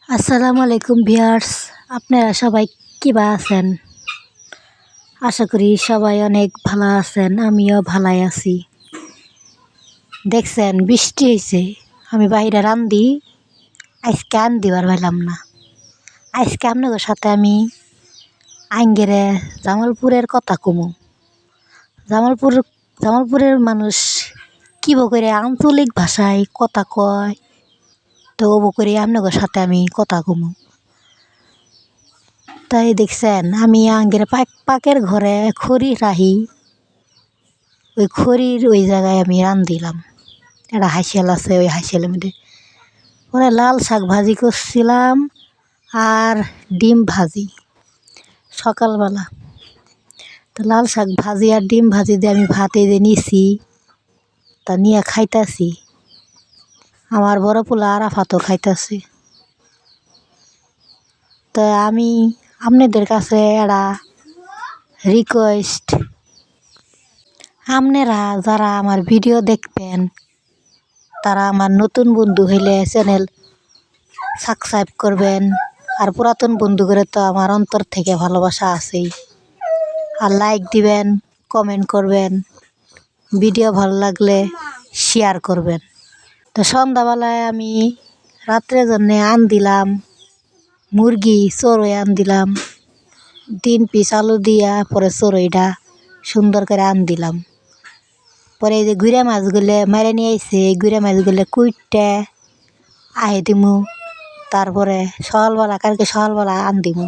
আসসালামু আলাইকুম ভিউয়ার্স, আপনারা সবাই কিবা আছেন? আশা করি সবাই অনেক ভালো আছেন। আমিও ভালাই আছি। দেখছেন বৃষ্টি হয়েছে, আমি বাইরে রান্ধি, আজকে দিবার পাইলাম না। আজকে আপনাদের সাথে আমি আঙ্গেরে জামালপুরের কথা কমু। জামালপুরের মানুষ কিবা করে আঞ্চলিক ভাষায় কথা কয়, তো ও করে আপনাদের সাথে আমি কথা কমু। তাই দেখছেন আমি আঙ্গের পাকের ঘরে খড়ি রাহি, ওই খড়ির ওই জায়গায় আমি রান্ধিলাম। একটা হাঁসেল আছে, ওই হাঁসেলের মধ্যে পরে লাল শাক ভাজি করছিলাম আর ডিম ভাজি সকালবেলা। তো লাল শাক ভাজি আর ডিম ভাজি দিয়ে আমি ভাতে দিয়ে নিছি, তা নিয়ে খাইতাছি। আমার বড় পোলা আরাফাতও খাইতাছি। তো আমি আপনাদের কাছে একটা রিকোয়েস্ট, আপনারা যারা আমার ভিডিও দেখবেন তারা আমার নতুন বন্ধু হইলে চ্যানেল সাবস্ক্রাইব করবেন, আর পুরাতন বন্ধু করে তো আমার অন্তর থেকে ভালোবাসা আছেই। আর লাইক দিবেন, কমেন্ট করবেন, ভিডিও ভালো লাগলে শেয়ার করবেন। তো সন্ধ্যাবেলায় আমি রাত্রের জন্যে দিলাম মুরগি চড়ই দিলাম, 3 পিস আলু দিয়া পরে চড়ইটা সুন্দর করে দিলাম। পরে এই যে গুড়া মাছগুলো মারে নিয়ে আইছে, এই গুড়া মাছগুলো কুইটে আহে দিমু, তারপরে কালকে সকালবেলা দিমু।